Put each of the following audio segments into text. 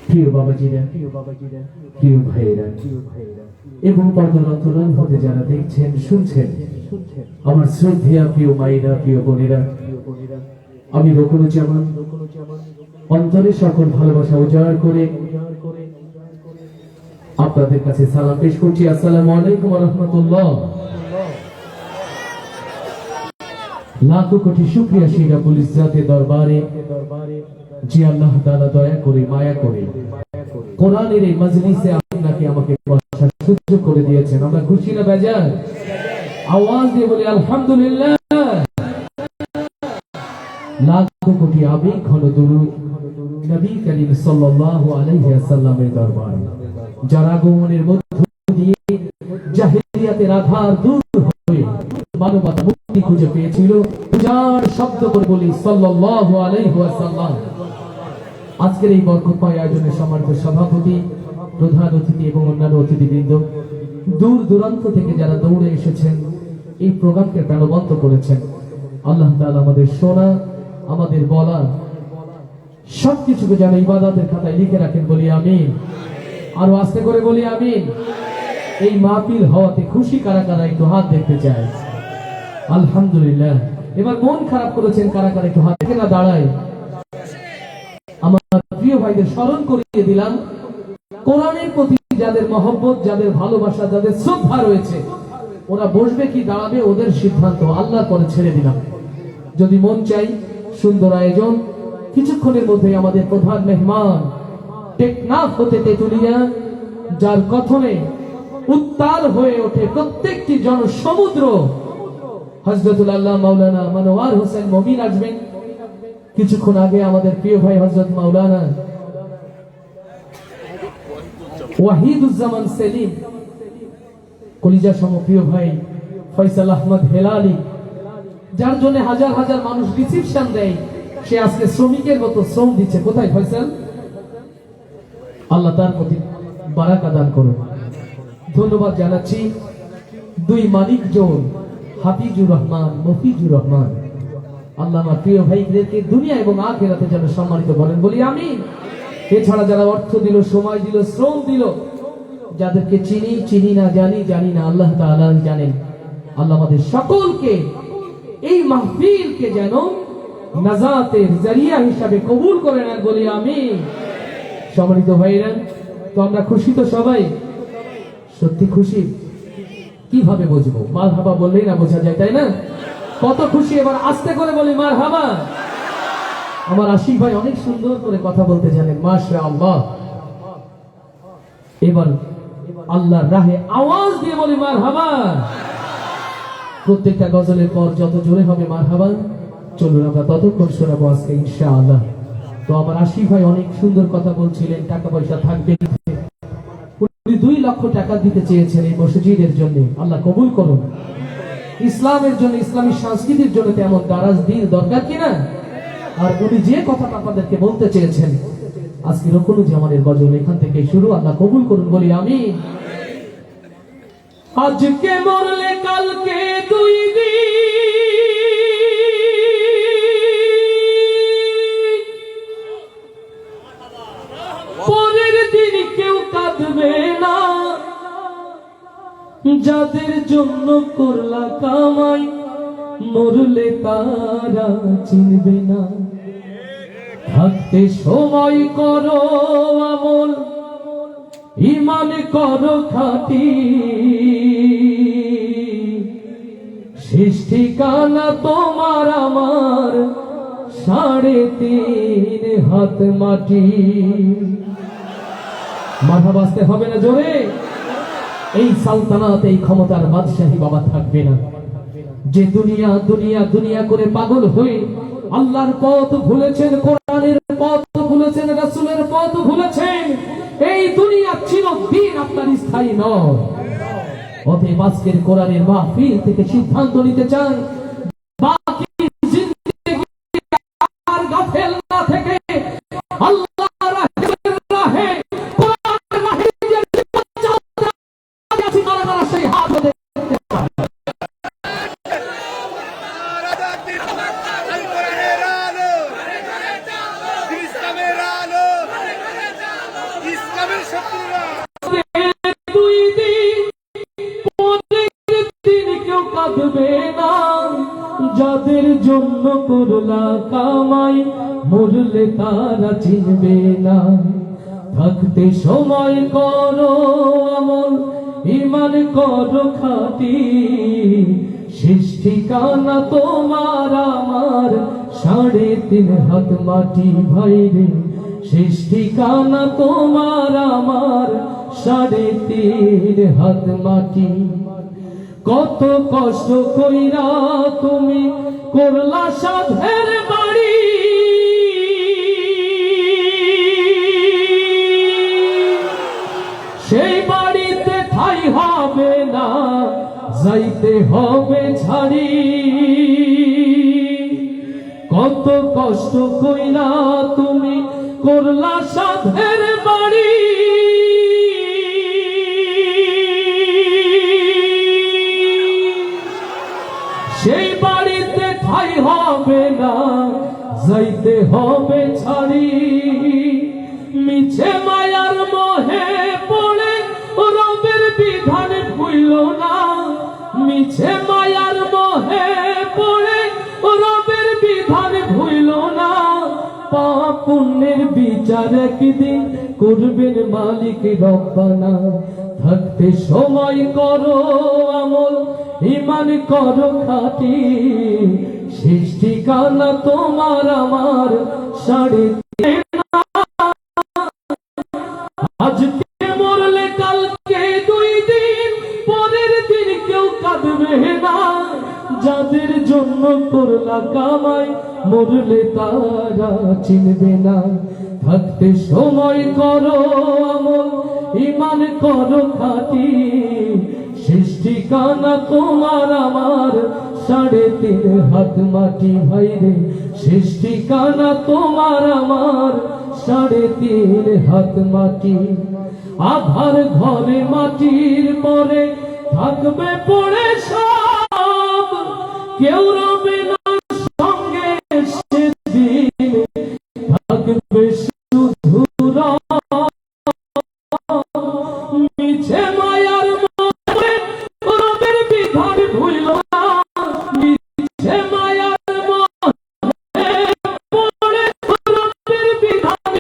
প্রিয় বাবাজিরা, প্রিয় ভাইয়েরা এবং পর্দার অন্তরাল হতে যারা দেখছেন শুনছেন, আমার শ্রদ্ধেয়া প্রিয় মায়েরা, প্রিয় বোনেরা, আমি রকুনুজ্জামান অন্তরে সকল ভালোবাসা উজাড় করে আপনাদের কাছে সালাম পেশ করছি। আসসালামু আলাইকুম ওয়া রাহমাতুল্লাহ। লাখো কোটি শুকরিয়া সেই রব্বুল ইজ্জতের দরবারে যে আল্লাহ তাআলা দয়া করে মায়া করে কোরআনের এই মজলিসে আপনাকে আমাকে বসার সুযোগ করে দিয়েছেন। আমরা খুশি না বেজার? আওয়াজ দিয়ে বলি আলহামদুলিল্লাহ। লাখো কোটি আবেগ ঘন দুরূদ নবী করিম সাল্লাল্লাহু আলাইহি ওয়াসাল্লামের দরবারে, যার আগমনের মধ্য দিয়ে জাহেলিয়াতের আধার দূর হয়ে মানবতা মুক্তি খুঁজে পেয়েছিল। যার শব্দ করে বলি সাল্লাল্লাহু আলাইহি ওয়াসাল্লাম। আজকের এই বরকতময় আয়োজনের সম্মানিত সভাপতি, প্রধান অতিথি এবং অন্যান্য অতিথিবৃন্দ, দূর দূরান্ত থেকে যারা দৌড়ে এসেছেন এই প্রোগ্রামকে প্রাণবন্ত করেছেন, আল্লাহ তাআলা আমাদের শোনা, আমাদের বলা সবকিছুকে যেন ইবাদতের খাতায় লিখে রাখেন, বলি আমিন। আরো আস্তে করে বলি আমিন। এই মাহফিল হওয়াতে খুশি কারা কারা একটু হাত দেখতে চায়? আলহামদুলিল্লাহ। এবার মন খারাপ করেছেন কারা কারা একটু হাত দেখে না দাঁড়ায়। আমার প্রিয় ভাইদের স্মরণ করিয়ে দিলাম, কোরআনের প্রতি যাদের মহব্বত, যাদের ভালোবাসা, যাদের শ্রদ্ধা রয়েছে, ওরা বসবে কি দাঁড়াবে ওদের সিদ্ধান্ত, আল্লাহর পরে ছেড়ে দিলাম। যদি মন চাই সুন্দর আয়োজন, কিছুক্ষণের মধ্যে আমাদের প্রধান মেহমান টেকনাফ হতে তেতুলিয়া, যার কথনে উত্তাল হয়ে ওঠে প্রত্যেকটি জনসমুদ্র, হযরতুল আল্লাহ মাওলানা মনোয়ার হোসেন মমিন আসবেন। কিছুক্ষণ আগে আমাদের প্রিয় ভাই হযরত মাওলানা ওয়াহিদুজ্জামান সেলিম, কলিজা সম প্রিয় ভাই ফয়সাল আহমদ হেলালি, যার জন্য হাজার হাজার মানুষ রিসিপশন দেয়, সে আজকে শ্রমিকের মতো শ্রম দিচ্ছে। কোথায় ফয়সাল? আল্লাহ তার প্রতি বারাকা দান করুন। ধন্যবাদ জানাচ্ছি দুই মালিক জন, হাফিজুর রহমান, মফিজুর রহমান। আল্লাহ আমার প্রিয় ভাইদেরকে দুনিয়া এবং আখিরাতে যেন সম্মানিত করেন, বলি আমিন। এছাড়া যারা অর্থ দিল, সময় দিল, শ্রম দিল, যাদেরকে চিনি চিনি না, জানি জানি না, আল্লাহ তাআলা জানেন। আল্লাহ আমাদের সকলকে এই মাহফিলকে যেন নাজাতের জরিয়া হিসাবে কবুল করে নেন, বলি আমিন। সম্মানিত ভাইরা, তো আমরা খুশি তো সবাই? সত্যি খুশি? কিভাবে বুঝবো? মারহাবা বললেই না বোঝা যায়, তাই না? কত খুশি, এবার আস্তে করে বলি মারহাবা। আমার আশিক ভাই অনেক সুন্দর করে কথা বলতে জানেন, মাশাআল্লাহ। এবার আল্লাহর রাহে আওয়াজ দিয়ে বলি মারহাবা। প্রত্যেকটা গজলের পর যত জোরে হবে মারহাবা, চলুন আমরা ততক্ষণ শোনাবো আজকে ইনশাআল্লাহ। তো আমার আশিক ভাই অনেক সুন্দর কথা বলছিলেন, টাকা পয়সা থাকবে, 2 লক্ষ টাকা দিতে চেয়েছেন এই মসজিদের জন্য, আল্লাহ কবুল করুন। ইসলামের জন্য, ইসলামী সংস্কৃতির জন্য তেমন দারাজ দিন দরকার কিনা? আর উনি যে কথাটা আপনাদেরকে বলতে চেয়েছেন, আজকে রকুনুজ্জামানের গজল এখান থেকে শুরু, আল্লাহ কবুল করুন, বলি আমিন। আজকে মরলে কালকে 2 দিন, পরের দিন কেউ কাঁদবে না, যাদের জন্য করলা কামাই মরলে তারা চিনবে না। থাকতে সময় করো আমল, ঈমান করো খাঁটি, শেষ ঠিকানা তোমার আমার 3.5 হাত মাটি। মাথা বাঁচতে হবে না জোরে? এই সালতানাত, এই ক্ষমতার বাদশাহী বাবা থাকবে না। যে দুনিয়া দুনিয়া দুনিয়া করে পাগল হয়ে আল্লাহর পথ ভুলেছেন, কোরআনের পথ ভুলেছেন, রাসূলের পথ ভুলেছেন, এই দুনিয়া চিরদিন আপনার স্থায়ী নয়। অতএব আজকের কোরআনের মাহফিল থেকে সিদ্ধান্ত নিতে চান, বাকি জিন্দেগি আর গাফেল না থেকে আল্লাহর রাহে, কোরআনের রাহে যে চলতে আছে, তারা সেই হাত ধরে আল কোরআনের আলো, ইসলামের আলো, ইসলামের শত্রুরা দুই দিন পরের দিন কেউ কাঁদবে না, যাদের জন্য করলা কামাই মরলে তারা চিনবে না। থাকতে সময় করো আমল, ঈমান করো খাঁটি, শেষ ঠিকানা তোমার আমার 3.5 হাত মাটি ভাইরে, শেষ ঠিকানা তোমার আমার 3.5 হাত মাটি। কত কষ্ট কইরা তুমি করলা সাধের বাড়ি, সেই বাড়িতে ঠাই হবে না, যাইতে হবে ছাড়ি। কত কষ্ট কইরা তুমি করলা সাধের বাড়ি, সেই বাড়িতে ঠাই হবে না, যাইতে হবে ছাড়ি। মিছে মায়ার মোহে পড়ে রবের বিধান ভুইল না, মিছে মায়ার মোহে পড়ে রবের বিধান ভুইল না। পাপ পুণ্যের বিচার একদিন করবেন মালিক রব্বানা। থাকতে সময় করো আমল, ঈমান করো খাঁটি, শেষ ঠিকানা তোমার আমার 3.5। আজকে মরলে কালকে 2 দিন পরের দিন কেউ কাঁদবে না, যাদের জন্য করলা কামাই মরলে তারা চিনবে না। থাকতে সময় করো আমল, ঈমান করো খাঁটি, শেষ ঠিকানা তোমার আমার 3.5 হাত মাটি ভাইরে, শেষ ঠিকানা তোমার আমার 3.5 হাত মাটি। আধার ঘরে মাটির পরে থাকবে পড়ে সব, কেউ রবে না সঙ্গে সেদিন, থাকবে শুধু মিছে মায়ার মনে রবের বিধান ভুইল না, মিছে মায়ার মনে পড়ে রবের বিধান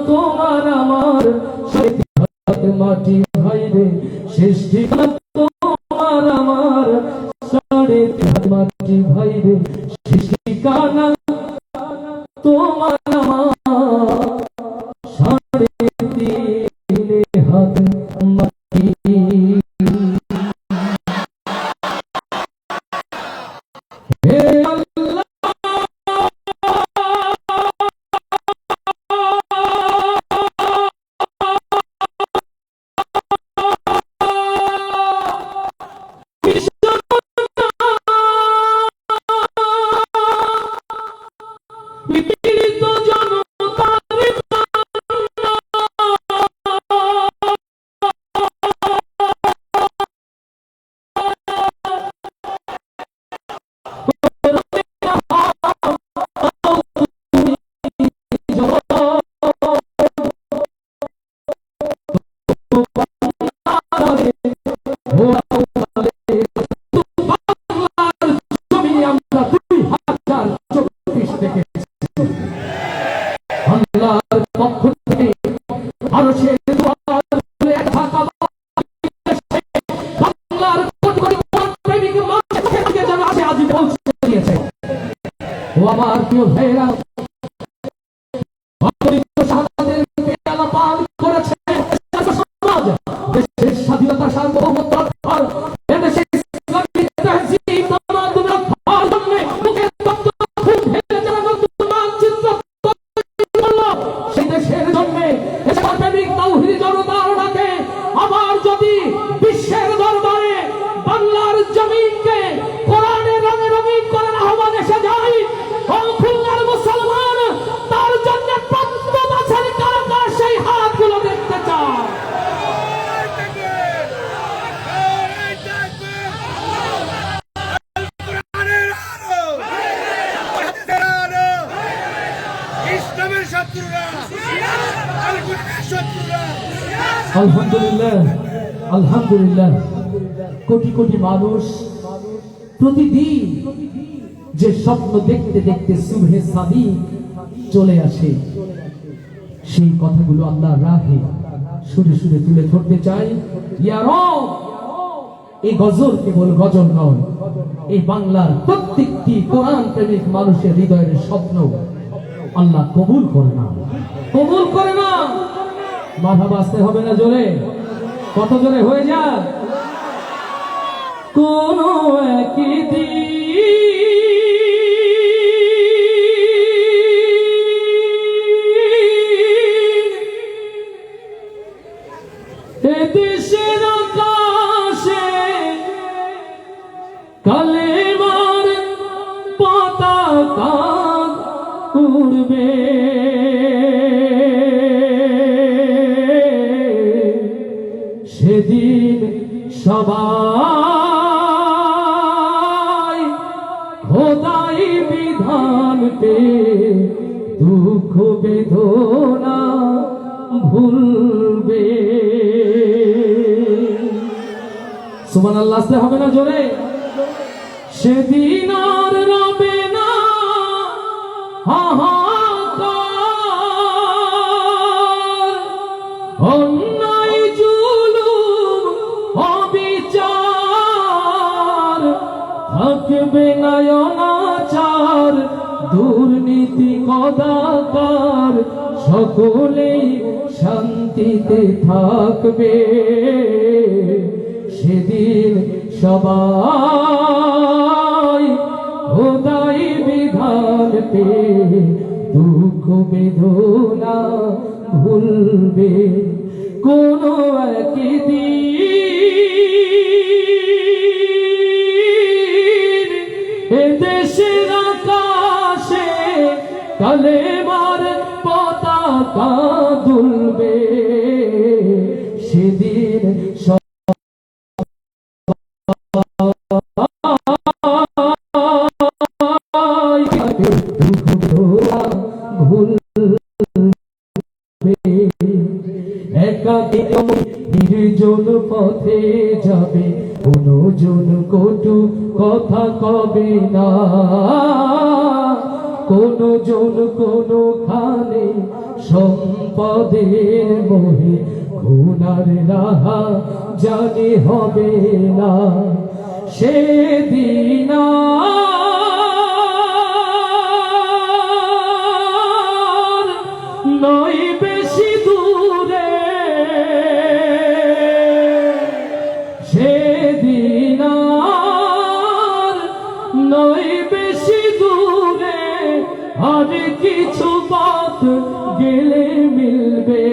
তোমার আমার মাটি ভাইরে, শেষ ঠিকানা তোমার আমার 3.5 মাটি ভাইরে, শেষ ঠিকানা তোমার আমার 3.5 হাত মাটি। হে আল্লাহ পীড়িত জনতার আল্লাহর পক্ষ থেকে আরশের দুয়ার খুলে থাকা বাংলার কোটি কোটি প্রেমিক মানুষকে যেন আজ আজ পৌঁছে দিয়েছে। ও আমার প্রিয় ভাইরা, শাহাদাতের পেয়ালা পান করেছে সমাজ, দেশের স্বাধীনতা সার্বভৌমত্ব রক্ষার, এদেশের ইসলামী তাহজিব তামাদ্দুন রক্ষার জন্য মুখে তপ্ত খুন ঢেলে যারা নতুন মানচিত্র সেই দেশের জন্য প্রেমিক তাওহীদি জনতার ডাকে আবার যদি বিশ্বের দরবারে বাংলার জমিনকে কোরআনের রঙে রঙিন করার আহ্বান এসে যায়। ও খুলনার মুসলমান, তার জন্য প্রত্যেক বছর কারাগার সেই হাতগুলো দেখতে চায়। ইসলামের শত্রুরা, আল কোরআনের শত্রুরা। আলহামদুলিল্লাহ, আলহামদুলিল্লাহ। কোটি কোটি মানুষ প্রতিদিন যে স্বপ্ন দেখতে দেখতে সুবহে সাদিক চলে আসে, সেই কথাগুলো আল্লাহর রাহে সুরে সুরে তুলে ধরতে চাই। ইয়া রব, এই গজল কেবল গজল নয়, এই বাংলার প্রত্যেকটি কোরআন প্রেমিক মানুষের হৃদয়ের স্বপ্ন আল্লাহ কবুল করে না, কবুল করে না। মাথা বাঁচতে হবে না জোরে, কত জোরে হয়ে যায়। কোন দেশের আকাশে কালেমার পতাকা উড়বে, সেদিন সবাই খোদাই বিধান পে দুঃখ বেদনা ভুলবে। সুবহানাল্লাহ, আসতে হবে না জোরে। সেদিন আর রবে না হাহাকার, অন্যায় জুলুম অবিচার, থাকবে না অনাচার, দুর্নীতি কদাকার, সকলেই শান্তিতে থাকবে। সেদিন সবাই খোদাই বিধান পে দুঃখ বেদনা ভুলবে। কোন একদিন এদেশের আকাশে কালেমার পতাকা দুলবে, সেদিন নির্জন পথে যাবে, কোনো জন কটু কথা কবে না, কোনো জন কোনো খানে সম্পদের মোহে খুনার রাহা জানে হবে না। সেদিন নয় বেশি দূরে, সেদিন নয় বেশি দূরে, আর কিছু পথ গেলে মিলবে।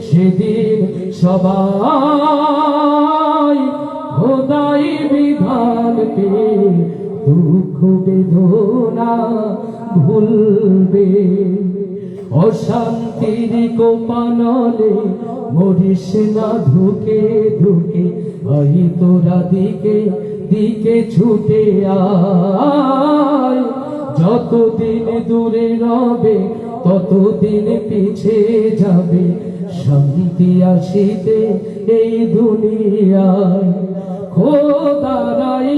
সেদিন সবাই খোদাই বিধান পে দুঃখ বেদনা ভুলবে। অশান্তির কোপানলে মরিস না ধুকে ধুকে, আই তোরা দিকে দিকে ছুটে আয়। যতদিন দূরে রবে ততদিন পিছে যাবে, শান্তি আসিতে এই দুনিয়ায়। খোদারাই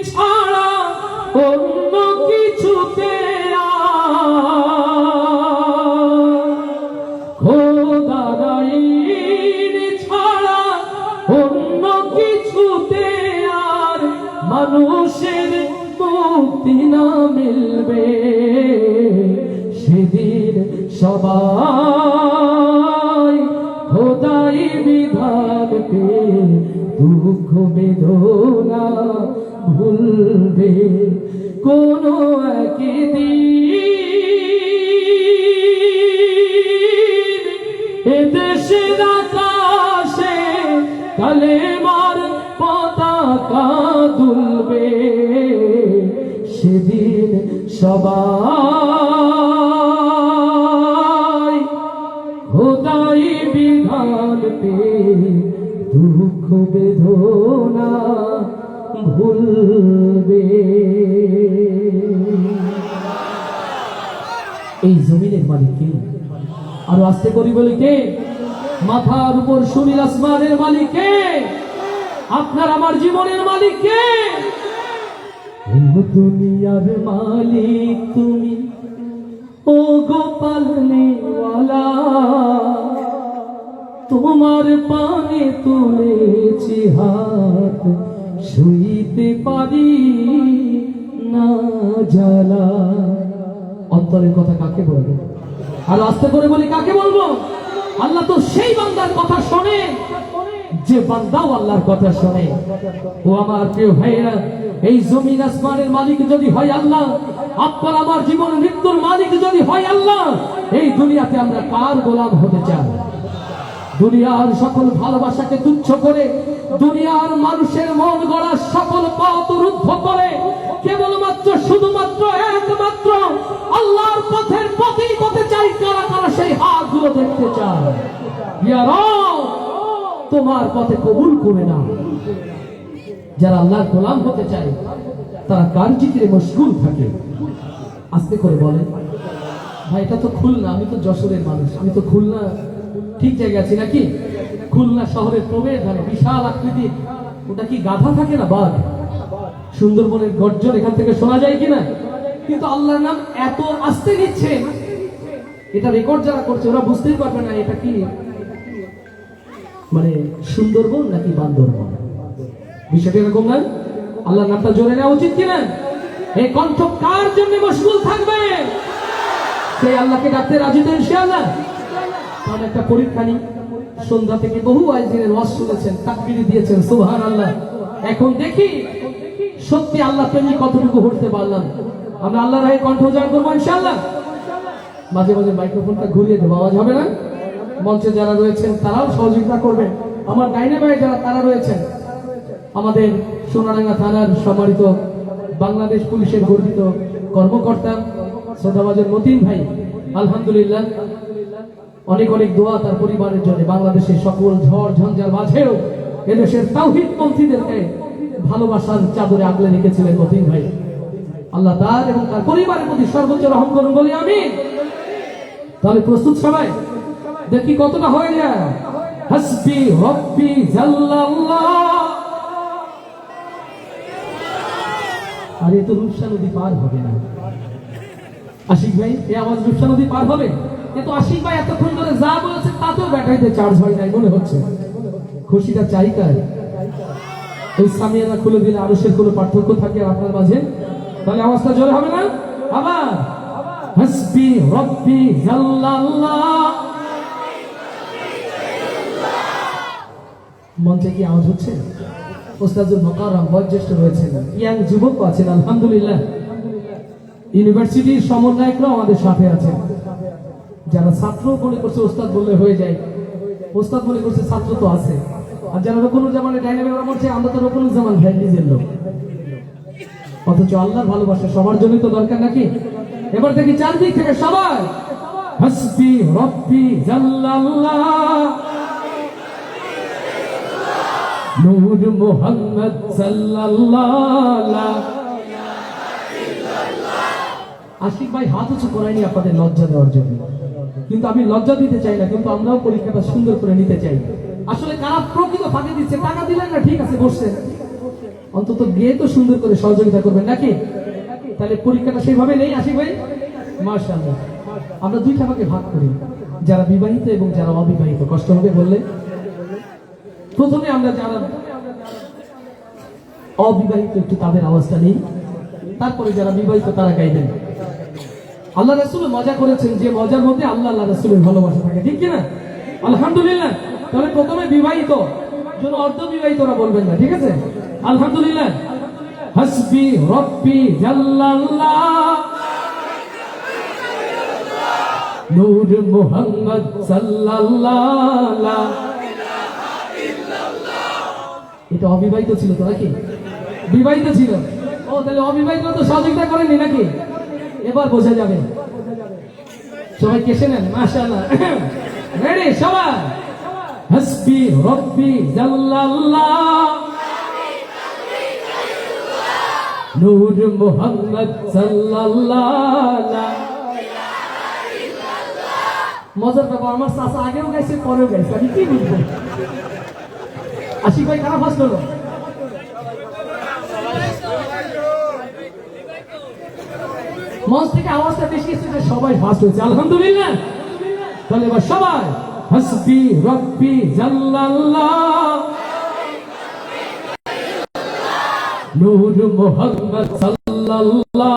ছাড়া অন্য কিছুতে খোদারাই ছাড়া অন্য কিছুতে আর মানুষের মুক্তি না মিলবে। সেদিন সবাই খোদাই বিধান পে দুঃখ বেদনা ভুলবে। কোন একদিন এদেশে কালেমার পতাকা দুলবে, সেদিন সবাই খোদাই বিধান পে দুঃখ বেদনা ভুলবে। এই জমিনের মালিক কে? আরো আস্তে করি বলি কে? মাথার উপর সুনীল আসমানের মালিক কে? আপনার আমার জীবনের মালিক কে? ও দুনিয়ার মালিক তুমি, ও গোপালনেওয়ালা, তোমার পানে তুলেছি হাত, শুইতে পারি না জ্বালা। অন্তরের কথা কাকে বলবো? আর আস্তে করে বলি কাকে বলবো? আল্লাহ তো সেই বান্দার কথা শোনে যে বান্দাও আল্লাহর কথা শোনে। ও আমার প্রিয় ভাইরা, এই জমিন আসমানের মালিক যদি হয় আল্লাহ, আপনার আমার জীবন মৃত্যুর মালিক যদি হয় আল্লাহ, এই দুনিয়াতে আমরা কার গোলাম হতে চাই? দুনিয়ার সকল ভালোবাসাকে তুচ্ছ করে, দুনিয়ার মানুষের মন গড়া সকল পথ রুদ্ধ করে, কেবলমাত্র শুধুমাত্র একমাত্র আল্লাহর পথের পথেই হতে চাই। কারা কারা সেই হাতগুলো দেখতে চায়? ইয়া রব, তোমার পথে কবুল করে না। যারা আল্লাহর গোলাম হতে চায় তারা কার জিকিরে মশগুল থাকে? আস্তে করে বলেন। ভাই এটা তো খুলনা, আমি তো যশোরের মানুষ, আমি তো খুলনা ঠিক জায়গায় আছি নাকি? খুলনা শহরের প্রবেশদ্বারে বিশাল আকৃতির, ওটা কি গাধা থাকে না বাঘ? সুন্দরবনের গর্জন এখান থেকে শোনা যায় কিনা? কিন্তু আল্লাহর নাম এত আস্তে নিচ্ছে, এটা রেকর্ড যারা করছে ওরা বুঝতেই পারবে না এটা কি মানে সুন্দরবন নাকি বান্দরবন। বিষয়টা এরকম না? আল্লাহর নামটা জোরে নেওয়া উচিত কিনা? এই কণ্ঠ কার জন্য মশগুল থাকবে? সেই আল্লাহকে ডাকতে রাজি তো ইনশাআল্লাহ। তাহলে একটা পরীক্ষা নিই। সন্ধ্যা থেকে বহু আয়োজনের ওয়াজ শুনেছেন, তাকবীর দিয়েছেন, সুবহানাল্লাহ। এখন দেখি সত্যি আল্লাহ তুমি কতটুকু হতে পারলাম। আমরা আল্লাহর হয়ে কণ্ঠ উজাড় করবো ইনশাআল্লাহ। মাঝে মাঝে মাইক্রোফোনটা ঘুরিয়ে দেবো, আওয়াজ হবে না। মঞ্চে যারা রয়েছেন তারাও সহযোগিতা করবেন। আমার ডাইনে বায়ে যারা তারা রয়েছেন, আমাদের সোনাডাঙ্গা থানার সম্মানিত বাংলাদেশ পুলিশের গর্বিত কর্মকর্তা শ্রদ্ধাভাজন মতিন ভাই, আলহামদুলিল্লাহ অনেক অনেক দোয়া তার পরিবারের জন্য। বাংলাদেশের সকল ঝড় ঝঞ্ঝার মাঝেও এদেশের তাওহীদ পন্থীদেরকে ভালোবাসার চাদরে আগলে রেখেছিলেন মতিন ভাই। আল্লাহ তার এবং তার পরিবারের প্রতি সর্বোচ্চ রহম করুন বলি আমিন। তাহলে প্রস্তুত সবাই? দেখি কতটা হয়ে যায়। হাসবি রব্বি জাল্লাল্লাহ। আর এ তো রূপসা নদী পার হবে না। আশিক ভাই, এই আওয়াজ রূপসা নদী পার হবে? কিন্তু আশিক ভাই এতক্ষণ ধরে যা বলেছে তাতেও ব্যাটারিতে চার্জ হয় নাই মনে হচ্ছে। খুশিটা চাই কার? ওই সামিয়ানা খুলে দিলে আরশের কোনো পার্থক্য থাকে আপনার মাঝে? তাহলে আওয়াজটা জোরে হবে না? আবার হাসবি রব্বি জাল্লাল্লাহ। মঞ্চে কি আওয়াজ হচ্ছে? ওস্তাদুল মোকাররম বয়োজ্যেষ্ঠ রয়েছেন, ইয়াং যুবক আছেন আলহামদুলিল্লাহ। ইউনিভার্সিটির সমন্বয়করাও আমাদের সাথে আছেন। যারা ছাত্র মনে করছে ওস্তাদ বললে হয়ে যায়, ওস্তাদ মনে করছে ছাত্র তো আছে। আর যারা রকুনুজ্জামানের ডাইনামিক ওরা বলছে আমরা তো রকুনুজ্জামান ভাই নিজের লোক। অথচ আল্লাহর ভালোবাসা সবার জন্যই তো দরকার নাকি? এবার দেখি চারদিক থেকে সবাই হাসবি রব্বি জাল্লাল্লাহ, নূর মুহাম্মদ সাল্লাল্লাহ। আশিক ভাই হাত উঁচু করায়নি আপনাদের লজ্জা দেওয়ার জন্য, কিন্তু আমি লজ্জা দিতে চাই না, কিন্তু আমরাও পরীক্ষাটা সুন্দর করে নিতে চাই। আসলে কারা প্রকৃত ফাঁকি দিচ্ছে? টাকা দিলেন না ঠিক আছে বসছেন, অন্তত গিয়ে তো সুন্দর করে সহযোগিতা করবেন নাকি? তাহলে পরীক্ষাটা সেইভাবে নেই আশিক ভাই। মাশাআল্লাহ, আমরা দুইটা ভাগে ভাগ করি, যারা বিবাহিত এবং যারা অবিবাহিত। কষ্ট হবে বললে? প্রথমে আমরা যারা অবিবাহিত একটু তাদের আওয়াজটা নেই, তারপরে যারা বিবাহিত তারা গাইবেন। আল্লাহ রাসূল মজা করেছেন, যে মজার মধ্যে আল্লাহ রাসূলের ভালোবাসা থাকে, ঠিক কিনা? আলহামদুলিল্লাহ। তাহলে প্রথমে বিবাহিত, যেন অর্ধ বিবাহিতরা বলবেন না, ঠিক আছে? আলহামদুলিল্লাহ। হাসবি রব্বি জাল্লাল্লাহ, নূর মুহাম্মদ সাল্লাল্লাহ। এটা অবিবাহিত ছিল তো নাকি? বিবাহিত ছিল। ও তাহলে অবিবাহিত তো সহযোগিতা করেনি নাকি? এবার বোঝা যাবে। সবাই কেসে নেন, মাশাআল্লাহ। রেডি সবাই? হাসবি রব্বি জাল্লাল্লাহ নূর মুহাম্মদ সাল্লাল্লাহ। মজার ব্যাপার, আমার চাচা আগেও গাইছে পরেও গাইছে, আমি কি বুঝবো? আশিক ভাই কারা ফার্স্ট হলো? মঞ্চ থেকে আওয়াজটা বেশি এসেছে, সবাই ফার্স্ট হয়েছে, আলহামদুলিল্লাহ। তাহলে এবার সবাই হাসবি রব্বি জাল্লাল্লাহ নূর মুহাম্মদ সাল্লাল্লাহ।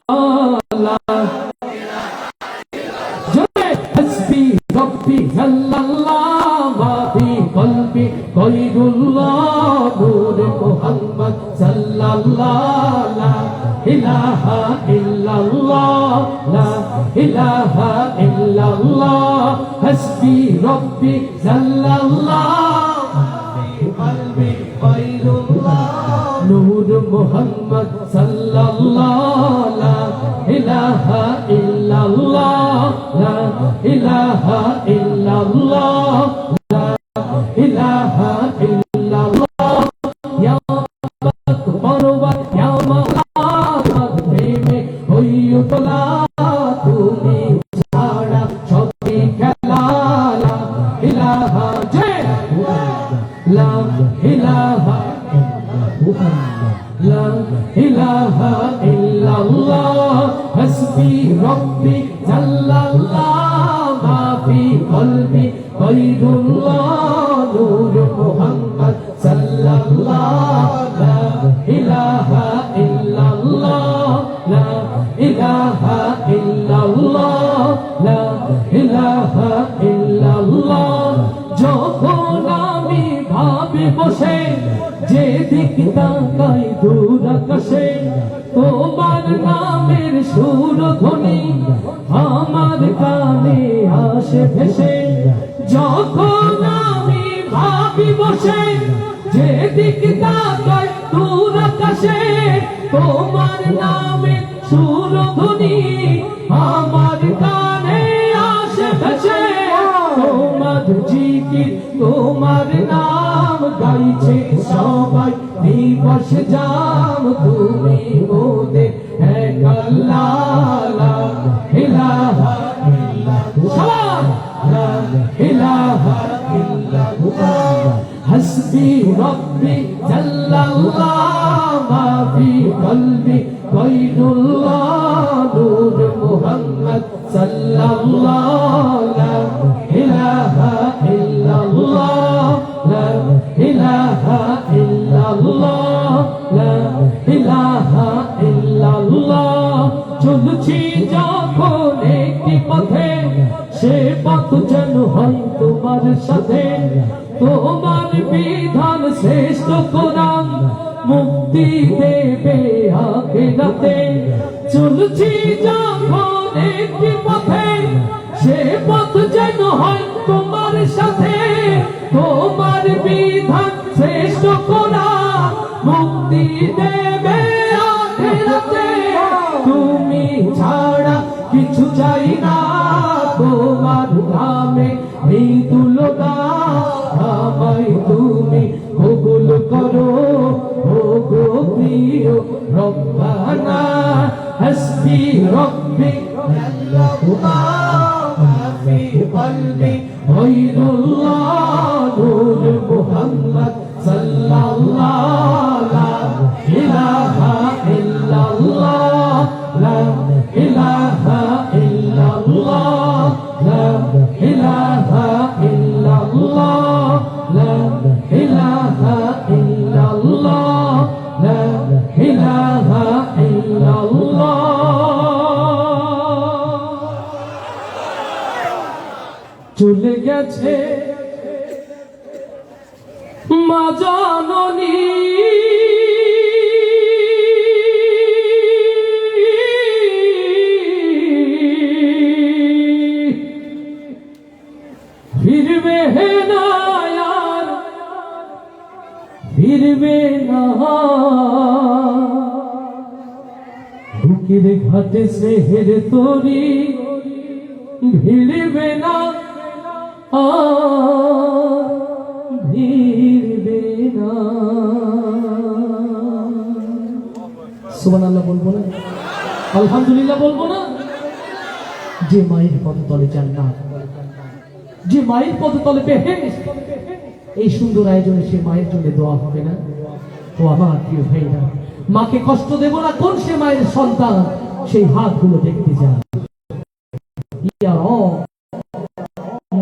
জোরে হাসবি রব্বি জাল্লাল্লাহ মা ফি কলবি গায়রুল্লাহ নূর মুহাম্মদ সাল্লাল্লাহ লা ইলাহা ইল্লাল্লাহ লা ইলাহা ইল্লাল্লাহ হাসবি রব্বি জাল্লাল্লাহ মা ফি কলবি গায়রুল্লাহ নূর মুহাম্মদ সাল্লাল্লাহ লা ইলাহা ইল্লাল্লাহ লা ইলাহা ইল্লাল্লাহ লা ইলাহা ইল্লাল্লাহ ইয়া আকবার ওয়া ইয়া মাওলা প্রেমে হইও তোলা তুমি ছাড়া সবই খেলা লা ইলাহা লা ইলাহা لا إله إلا الله حسبي ربي جل الله ما في قلبي غير الله نور محمد صلى الله لا إله إلا الله لا إله إلا الله لا إله إلا الله যখন আমি ভাবি বসে যেদিক তাকাই দূর আকাশে তোমার নামের সুর ধ্বনি আমার কানে আসে ভেসে। যখন আমি ভাবি বসে যেদিক তাকাই দূর আকাশে তোমার নামের সুর ধ্বনি আমার কানে আসে ভেসে। তোমার জিকির তোমার নাম গাইছে সবাই দিবস জাম তুমি মোদের এক আল্লাহ লা ইলাহা ইল্লাল্লাহ লা ইলাহা ইল্লাল্লাহ হাসবি রব্বি জাল্লাল্লাহ মা ফি কলবি গায়রুল্লাহ নূর মুহাম্মদ সাল্লাল্লাহ লা ইলাহা ইল্লাল্লাহ লা ইলাহা ইল্লাল্লাহ লা ইলাহা ইল্লাল্লাহ। চলছি যখন একটি পথে সে পথ যেন হয় তোমার সাথে তোমার বিধান শ্রেষ্ঠ কোরআন মুক্তি দেবে আখিরাতে। চলছি যখন একটি পথে সে পথ যেন হয় তোমার সাথে তোমার বিধান শ্রেষ্ঠ কোরআন মুক্তি দেবে আখিরাতে। তুমি ছাড়া কিছু চাই না তোমার নামে এই তুলনা আমায় তুমি কবুল করো ও গো প্রিয় রব্বানা হাসবি রব্বি আল্লাহ মা ফি কলবি গায়রুল্লাহ নূর মুহাম্মদ সাল্লাল্লাহ লা ইলাহা ইল্লাল্লাহ লা ইলাহা ইল্লাল্লাহ লা ইলাহা ইল্লাল্লাহ লা ইলাহা ইল্লাল্লাহ লা ইলাহা ইল্লাল্লাহ। চলে গেছে মা জননী ফিরবে না আর ফিরবে না, বুকের ঘাটে স্নেহের তরি ভিড়বে না, ভিড়বে না। সুবহানাল্লাহ বলবো না? আলহামদুলিল্লাহ বলবো না? যে মায়ের পদতলে জান্নাত, যে মায়ের পদতলে বেহেশত, এই সুন্দর আয়োজনে সে মায়ের জন্য দোয়া হবে না? ও আমার প্রিয় ভাইরা, মাকে কষ্ট দেব না কোন সে মায়ের সন্তান, সেই হাতগুলো দেখতে যান। ইয়া রব,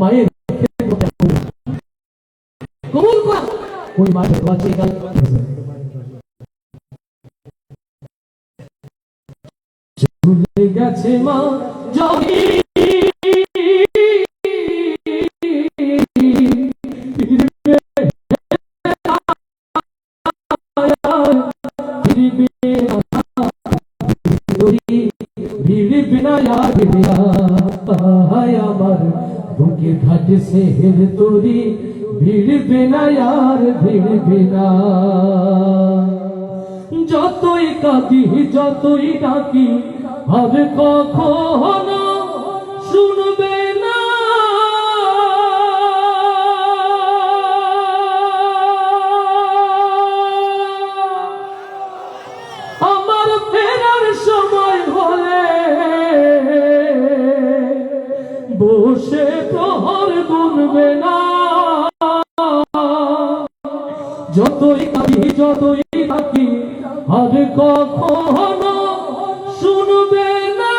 মায়ের কবুল কর, ওই মায়ের দোয়া চেয়ে গেল। চলে গেছে মা জমি, আমার বুকের ঘাটে স্নেহের তরি ভিড়বে না আর ভিড়বে না। যতই কাঁদি যতই ডাকি আর কখনো শুনবে না, আমার ফেরার সময় হলে বসে প্রহর গুনবে না। যতই কাঁদি যতই ডাকি আর কখনো শুনবে না,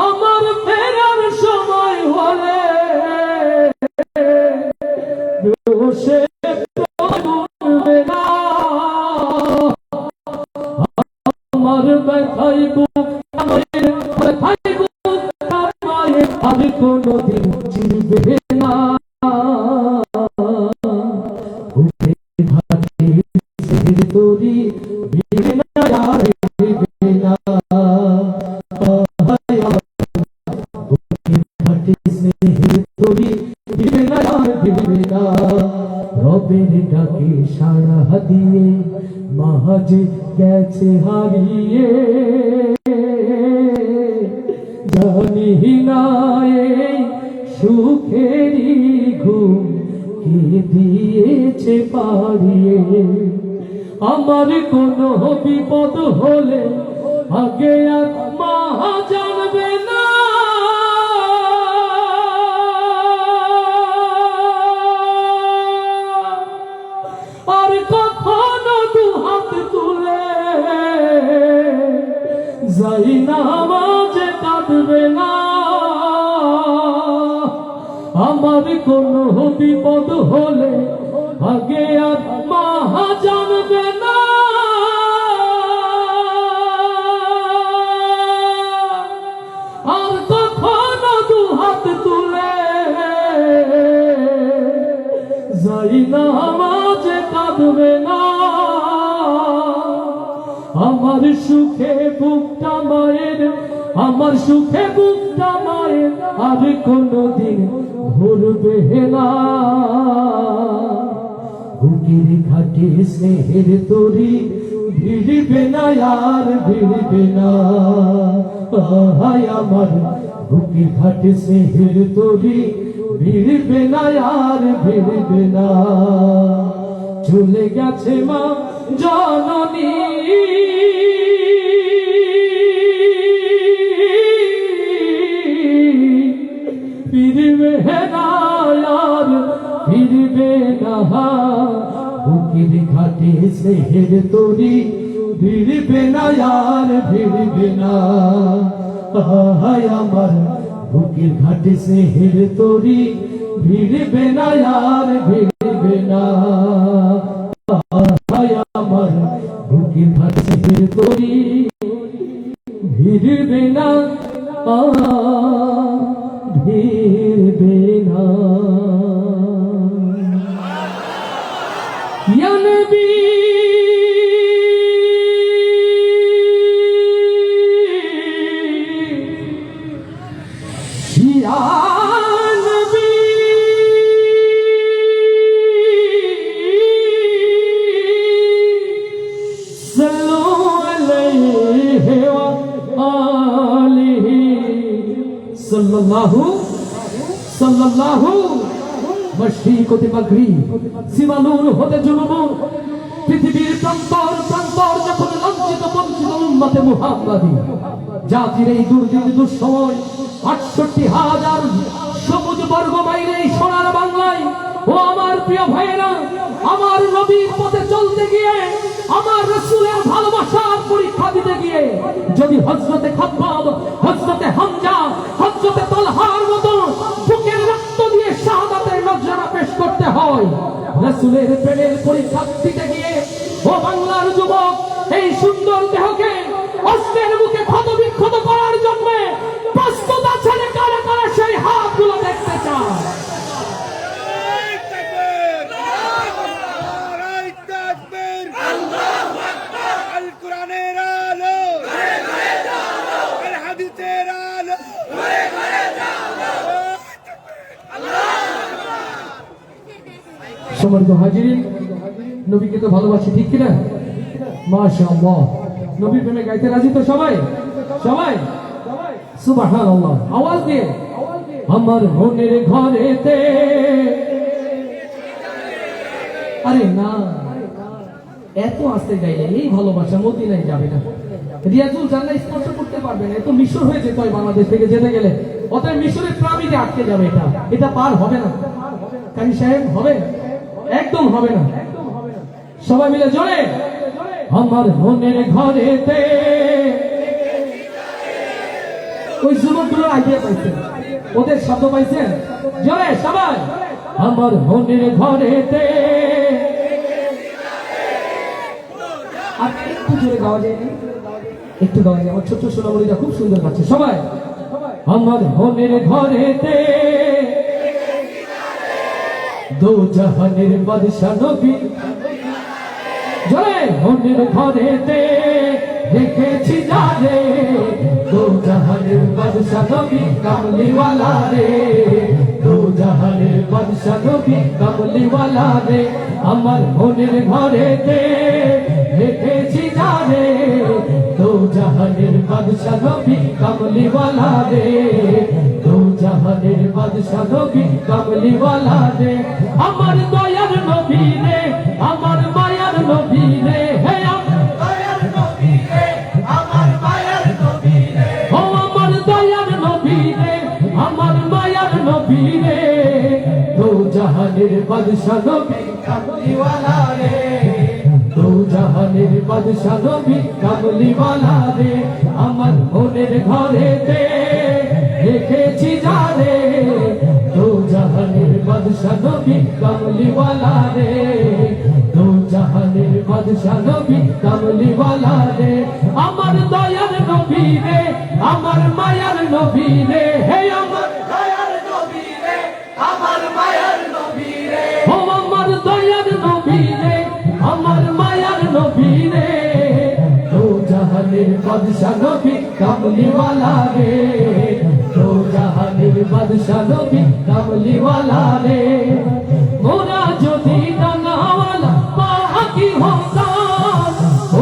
আমার ফেরার সময় হলে বসে গুনবে না। আমার ব্যথাই বুক মায়ের, ব্যথাই বুক মায়ের আর কোনদিন চিনবে না। বুকের ঘাটে স্নেহের তরি ভিড়বে না আর ভিড়বে না। বুকের ঘাটে স্নেহের তরি ভিড়বে না আর ভিড়বে না। রবের ডাকে সাড়া দিয়ে মাঝ গেছে হারিয়ে, জানি না এই সুখেরই ঘুম কে দিয়েছে পাড়িয়ে। আমার কোনো বিপদ হলে আগে আর মা জানবে না, আর কখনো দু হাত তুলে যাই না মাঝে কাঁদবে না। আমার কোনো বিপদ হলে আগে আর মা জানবে না, আর কখনো দু হাত তুলে যাই না মাঝে কাঁদবে না। আমার সুখে বুকটা মায়ের, আমার সুখে বুকটা মায়ের আর কোনদিন ভরবে না। বুকের ঘাটে স্নেহের তরি ভিড়বে না আর ভিড়বে না। হায় আমার বুকের ঘাটে স্নেহের তরি ভিড়বে না আর ভিড়বে না। চলে গেছে মা জননী, ফিরবে না আর ফিরবে না। বুকের ঘাটে স্নেহের তরি ভিড়বে না আর ভিড়বে না। হায় আমার বুকের ঘাটে স্নেহের তরি ভিড়বে না আর ভিড়বে না। হায় আমার বুকের ঘাটে স্নেহের তরি ভিড়বে না, ভিড়বে না। ইয়া নবী ইয়া সাল্লাল্লাহু সাল্লাল্লাহু মাশরিকুতি মাগরিব সিমানুর হতে জুনুবুর পৃথিবীর প্রান্তর প্রান্তর যখন লজ্জিত বঞ্চিত উম্মতে মুহাম্মাদি জাতির এই দুর্দিন দুঃসময় ৬৮,০০০ সবুজ বর্গ মাইল এই সোনার বাংলায় ও আমার প্রিয় ভাইয়েরা, আমার নবীর পথে চলতে গিয়ে, আমার রাসূলের ভালোবাসার পরীক্ষা দিতে গিয়ে যদি হযরতে খাব্বাব, হযরতে হামজা, হযরতে তালহার মতো বুকের রক্ত দিয়ে শাহাদাতের নজরানা পেশ করতে হয়, রাসূলের প্রেমের পরীক্ষা দিতে গিয়ে ও বাংলার যুবক এই সুন্দর দেহকে অস্ত্রের মুখে ক্ষতবিক্ষত করার জন্য প্রস্তুত আছেন কারা কারা সেই হাতগুলো দেখতে চায়। আল কোরআনের আলো, আল হাদিসের আলো, সম্মানিত হাজিরিন, নবীকে তো ভালোবাসি, ঠিক কিনা? মাশাআল্লাহ, নবীর প্রেমে গাইতে রাজি তো সবাই? সবাই সুবহানাল্লাহ, আওয়াজ দিয়ে। আমার মনের ঘরেতে, আরে না, এত আস্তে গাইলে এই ভালোবাসা মদিনায় যাবে না, রিয়াজুল জান্নাত স্পর্শ করতে পারবে না, এত মিশর হয়ে যেতে হয় বাংলাদেশ থেকে যেতে গেলে, অতএব মিশরের প্রামিতে আটকে যাবে, এটা পার হবে না। কাজী সাহেব হবে? একদম হবে না। সবাই মিলে জোরে, আমার মনের ঘরেতে। ওই যুবকগুলোর আইডিয়া পাইছেন, ওদের শব্দ পাইছেন? জোরে সবাই, আমার মনের ঘরেতে। আর একটু জোরে গাওয়া যায়, একটু গাওয়া যায়, আমার ছোট্ট সোনামণিটা খুব সুন্দর গাচ্ছে। সবাই, আমার মনের ঘরেতে দো জাহানের বাদশা নবী, জোরে, মনের ঘরেতে দেখেছি যারে, দো জাহানের বাদশা নবী কামলিওয়ালা রে, দো জাহানের বাদশা নবী কামলিওয়ালা রে, আমার মনের ঘরেতে দেখেছি যারে, দো জাহানের বাদশা নবী কামলিওয়ালা রে, দো জাহানের বাদশা নবী কামলিওয়ালা রে, আমার দয়ার নবী রে, আমার মায়ার নবী রে, হে আমার দয়ার নবী রে, আমার মায়ার নবী রে, ও আমার দয়ার নবী রে, আমার মায়ার নবী রে, দো জাহানের বাদশা নবী কামলিওয়ালা রে, দো জাহানের বাদশা নবী কামলিওয়ালা রে, আমার মনের ঘরেতে দেখেছি যারে, দো জাহানের বাদশা নবী কামলিওয়ালা রে, দো জাহানের বাদশা নবী কামলিওয়ালা রে, আমার দয়ার নবী রে, আমার মায়ার নবী রে, হে আমার দয়ার নবী রে, আমার মায়ার নবী রে, ও আমার দয়ার নবী রে, আমার মায়ার নবী রে, দো জাহানের বাদশা নবী কামলিওয়ালা রে, দো জাহানের বাদশা নবী কামলিওয়ালা রে, মোরা যদি ডানাওয়ালা পাখি হতাম,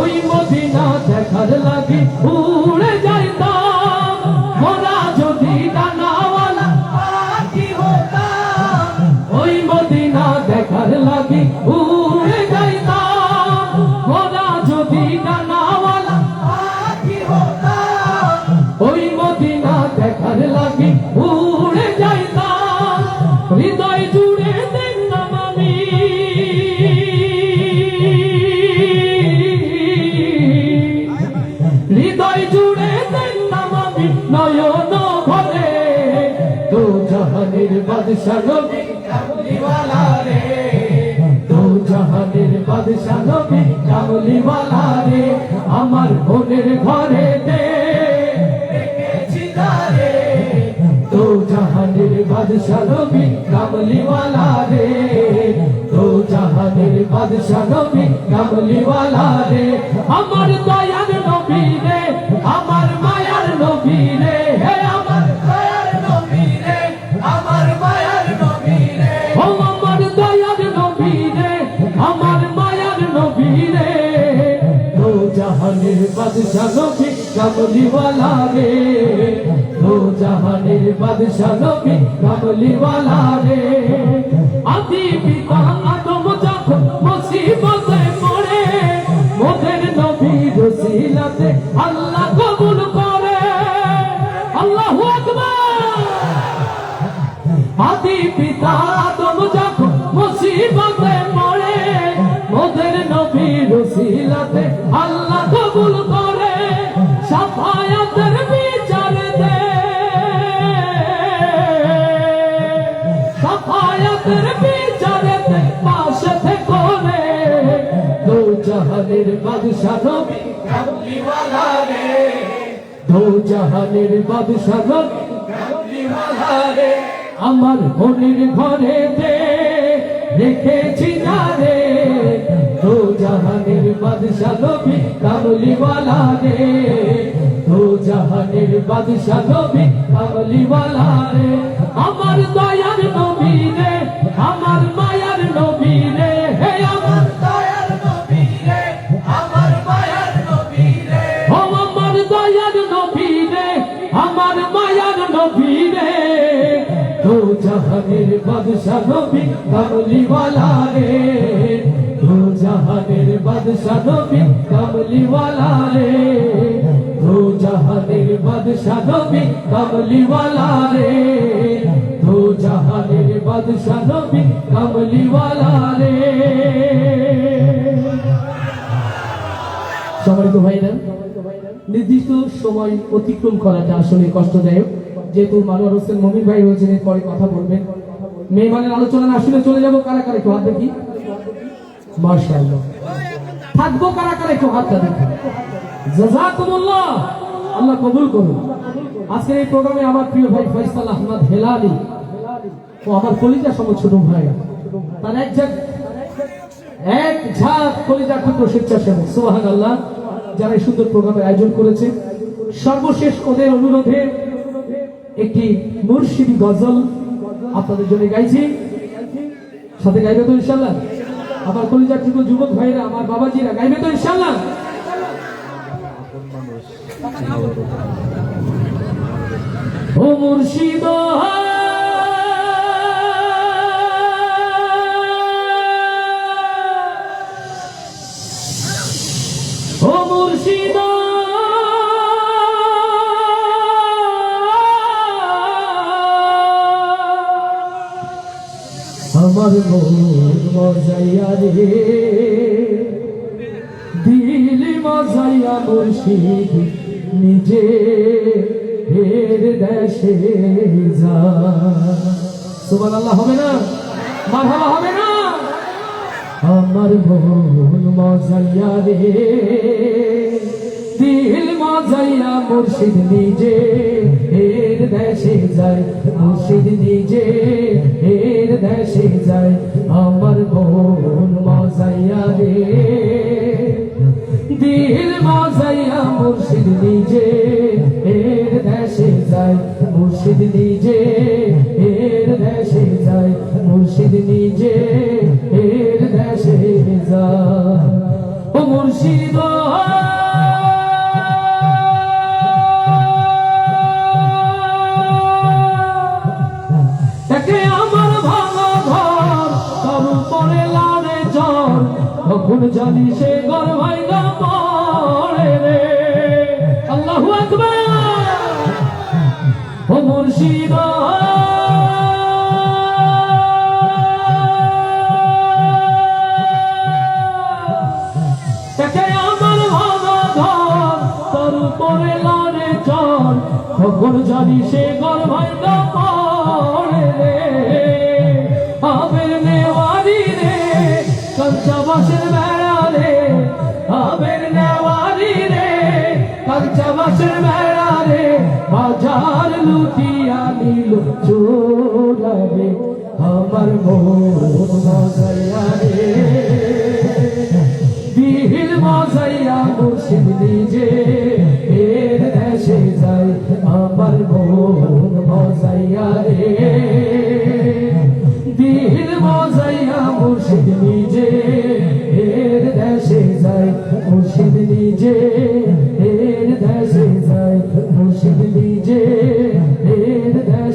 ওই মদিনা দেখার লাগি উড়ে যাইতাম, মোরা যদি ডানাওয়ালা পাখি হতাম, ওই মদিনা দেখার লাগি উড়ে যাইতাম, মোরা যদি ডানাওয়ালা পাখি হতাম, ওই মদিনা দেখার লাগি উড়ে যাইতাম, হৃদয় জুড়ে দেখতাম আমি, হৃদয় জুড়ে দেখতাম আমি নয়ন ভরে, দো জাহানের বাদশা নবী কামলিওয়ালা রে, দো জাহানের বাদশা নবী কামলিওয়ালা রে, আমার মনের ঘরেতে দেখেছি যারে, দো জাহানের বাদশা নবী কামলিওয়ালা রে, দো জাহানের বাদশা নবী কামলিওয়ালা রে, আমার দয়ার নবী রে, আমার মায়ার নবী রে, হে আমার দয়ার নবী রে, আমার মায়ার নবী রে, ও আমার দয়ার নবী রে, আমার মায়ার নবী রে, দো জাহানের বাদশা নবী কামলিওয়ালা রে, দো জাহানের বাদশা নবী কামলিওয়ালা রে আদি পিতা আদম যখন মুসিবতে পড়ে মোদের নবীর ওসিলাতে আল্লাহ কবুল করে আল্লাহু আকবার আদি পিতা আদম যখন মুসিবতে পড়ে মোদের নবীর ওসিলাতে আল্লাহ কবুল করে শাফায়াতের বিচার দে শাফায়াতের বিচার দে পাশে থেকে রে দো জাহানের বাদশা নবী কামলিওয়ালা রে দো জাহানের বাদশা নবী কামলিওয়ালা রে আমার মনের ঘরেতে রেখেছি না রে দো জাহানের বাদশা নবী কামলিওয়ালা রে দো জাহানের বাদশা নবী কামলিওয়ালা রে আমার দয়ার নবী রে আমার মায়ার নবী রে হে আমার দয়ার নবী রে আমার মায়ার নবী রে ও আমার দয়ার নবী রে আমার মায়ার নবী রে দো জাহানের বাদশা নবী কামলিওয়ালা রে দো জাহানের বাদশা নবী কামলিওয়ালা রে দো জাহানের বাদশা নবী কামলিওয়ালা রে দো জাহানের বাদশা নবী কামলিওয়ালা রে সম্মানিত ভাইরা নির্দিষ্ট সময় অতিক্রম করাটা আসলে কষ্টদায়ক যেহেতু মানোয়ার হোসেন মমিন ভাই রয়েছেন পরে কথা বলবেন মেহমানের আলোচনা না শুনে চলে যাবো কারা কারা একটু হাত দেখি মাশাআল্লাহ থাকবো কারা কারা একটু হাতটা দেখি জাযাকুমুল্লাহ আল্লাহ কবুল করুন আজকের এই প্রোগ্রামে আমার প্রিয় ভাই ফয়সাল আহমদ হেলালি ও আমার কলিজা সম ছোট ভাই তার এক ঝাঁক কলিজা ক্ষুদ্র স্বেচ্ছাসেবক সুবহানাল্লাহ যারা এই সুন্দর প্রোগ্রামের আয়োজন করেছে সর্বশেষ ওদের অনুরোধে একটি মুর্শিদি গজল আপনাদের জন্য গাইছি সাথে গাইবে তো ইনশাআল্লাহ আমার কলিজার যুব যুবক ভাইরা আমার বাবাজিরা গাইবে তো ইনশাআল্লাহ ও মুর্শিদ ও মুর্শিদ আমার মন মজাইয়া রে দিল মজাইয়া মুর্শিদ নিজে এর দেশে যা সুবহানাল্লাহ হবে না মারহাবা হবে না আমার মন মজাইয়া রে দিল মজাইয়া মুর্শিদ নিজে এর দেশে যায় মুর্শিদ নিজে এর দেশে যায় আমার মন মজাইয়া রে দিল মজাইয়া মুর্শিদ নিজে এর দেশে যায় মুর্শিদ নিজে এর দেশে যায় মুর্শিদ নিজে এর দেশে যায় ও মুর্শিদ কখন জানি সে ঘর ভাইগা পড়ে রে আল্লাহু আকবার ও মুর্শিদ তাকে আমার ভাঙা ঘর তোর উপরে লারে চল কখন জানি সে ঘর ভাইগা পড়ে রে আবের নেওয়ারি রে কঞ্চা বাসের বেড়া রে আবের নেওয়ারি রে কঞ্চা বাসের বেড়া রে বাজার লুটিয়া নিল চোরাবে আমার মন মজাইয়া রে দিল মজাইয়া মুর্শিদ নিজে এর দেশে যায় আমার মন মজাইয়া রে দিল মজাইয়া মুর্শিদ নিজে এর দেশে যায় মুর্শিদ নিজে এর দেশে যায় মুর্শিদ নিজে এর দেশে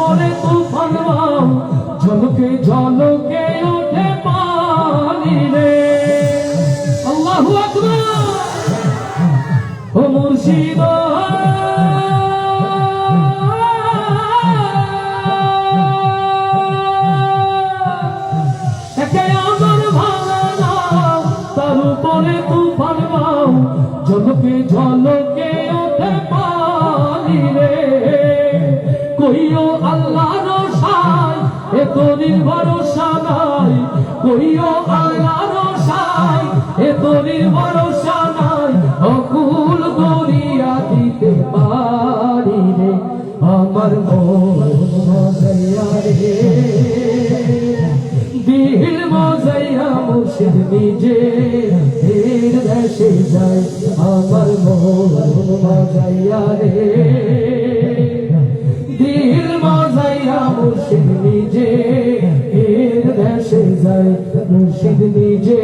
পরে তুফান বাউ ঝলকে ঝলকে ওঠে পানি রে আল্লাহু আকবার ও মুর্শিদ একে আমার ভাঙা নাও তার উপরে তুফান বাউ ঝলকে ঝলকে ওঠে পানি রে কইও আল্লাহর সায় এত ভরসা নাই কইও আল্লাহর সায় এত ভরসা নাই অকুল করিয়া দিতে পারি রে আমার মন মজাইয়া রে দিল মজাইয়া মুর্শিদ নিজে এর দেশে যায় আমার মন মজাইয়া রে দিল মজাইয়া মুর্শিদ নিজে এর দেশে যায় মুর্শিদ নিজে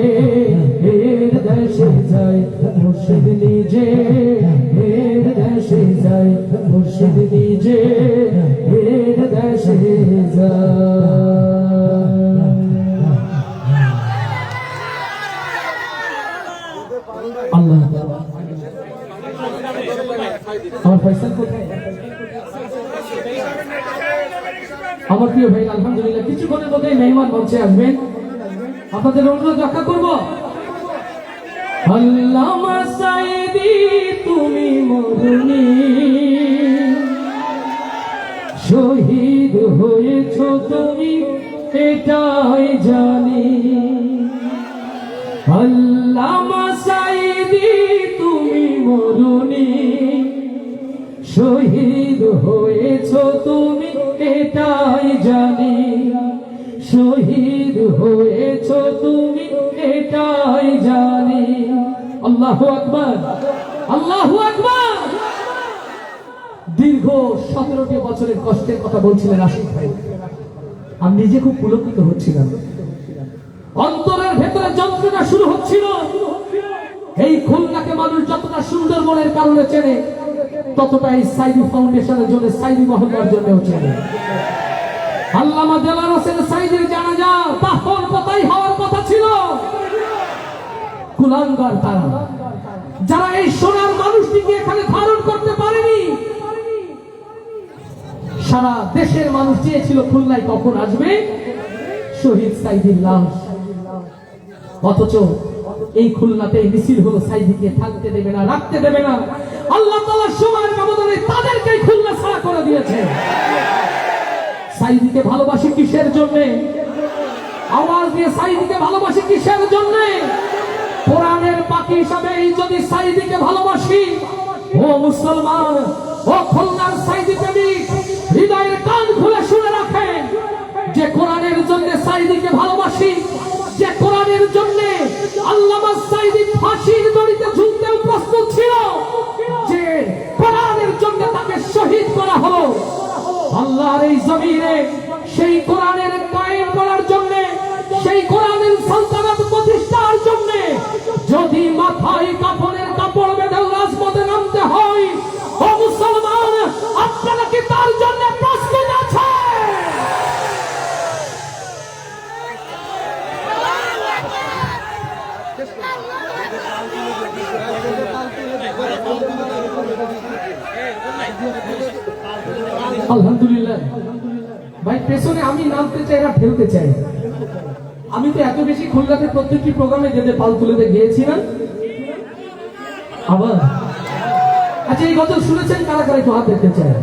এর দেশে যায় মুর্শিদ নিজে এর দেশে যায় মুর্শিদ নিজে এর দেশে যায় আল্লাহ আমার ফয়সাল কোথায় আমার প্রিয় ভাই আলহামদুলিল্লাহ কিছুক্ষণের মধ্যেই মেহমান মঞ্চে আসবেন আপনাদের অনুরোধ রক্ষা করব আল্লামা সাইদি তুমি মরুনি শহীদ হয়েছো তুমি এটাই জানি আল্লামা সাইদি তুমি মরুনি শহীদ হয়েছো তুমি এটাই জানি শহীদ হয়েছো তুমি এটাই জানি আল্লাহু আকবার আল্লাহু আকবার দীর্ঘ 17টি বছরের কষ্টের কথা বলছিলেন আশিক ভাই আমি নিজে খুব পুলকিত হচ্ছিলাম অন্তরের ভেতরে যন্ত্রণা শুরু হচ্ছিল এই খুলনাকে মানুষ যতটা সুন্দরবনের কারণে চেনে ততটাই সাইদি ফাউন্ডেশনের জন্য সাইদি মহল্লার জন্যও চেনে আল্লামা দেলার হোসেন সাইদির জানাজা দাফন কোথায় হওয়ার কথা ছিল কুলাঙ্গার তারা যারা এই সোনার মানুষটিকে এখানে ধারণ করতে পারেনি সারা দেশের মানুষ চেয়েছিল খুলনায় কখন আসবে শহীদ সাইদির লাশ অথচ এই খুলনাতে মিছিল হলো সাইদিকে থাকতে দেবে না রাখতে দেবে না আল্লাহ তাআলা সময়ের ব্যবধানে তাদেরকে খুলনা ছাড়া করে দিয়েছে সাইদিকে ভালোবাসি কিসের জন্য আওয়াজ দিয়ে সাইদিকে ভালোবাসি কিসের জন্য কোরআনের পাখি হিসাবে যদি সাইদিকে ভালোবাসি ও মুসলমান ও খুলনার সাইদি প্রেমিক হৃদয়ের কান খুলে শুনে রাখেন যে কোরআনের জন্য সাইদিকে ভালোবাসি যে কোরআনের জন্য আল্লামা সাইদি ফাঁসির দড়িতে ঝুলতেও প্রস্তুত ছিল যে কোরআনের জন্য তাকে শহীদ করা হলো আল্লাহর এই জমিনে সেই কোরআনের কায়েম করার জন্য সেই কোরআনের সালতানাত প্রতিষ্ঠার জন্য যদি মাথায় কাফনের কাপড় বেঁধে রাজপথে নামতে হয় ও মুসলমান আপনারা কি তার জন্য প্রস্তুত আছেন আলহামদুলিল্লাহ ভাই পেছনে আমি নামতে চাই না ঠেলতে চাই আমি তো এত বেশি খুলনাতে প্রত্যেকটি প্রোগ্রামে যেতে পাল তুলেতে গিয়েছিলাম আবার আচ্ছা এই গজল শুনেছেন কারা কারা একটু হাত দেখতে চায়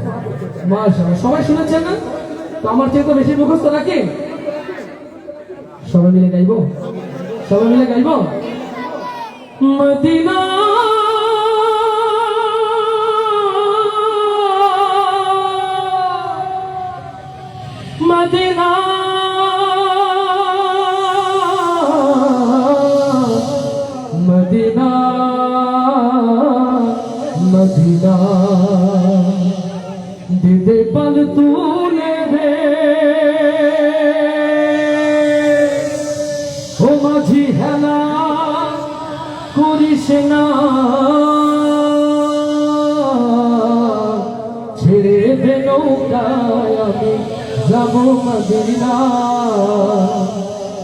মাশাআল্লাহ সবাই শুনেছেন না তো আমার চেয়ে তো বেশি মুখস্থ নাকি সবাই মিলে গাইবো মদিনা মদিনা মদিনা মদিনা দিদে পল তুলে দে ও মাঝি হেলা করিস না ছেড়ে দে নৌকায় আমি যাব মদিনা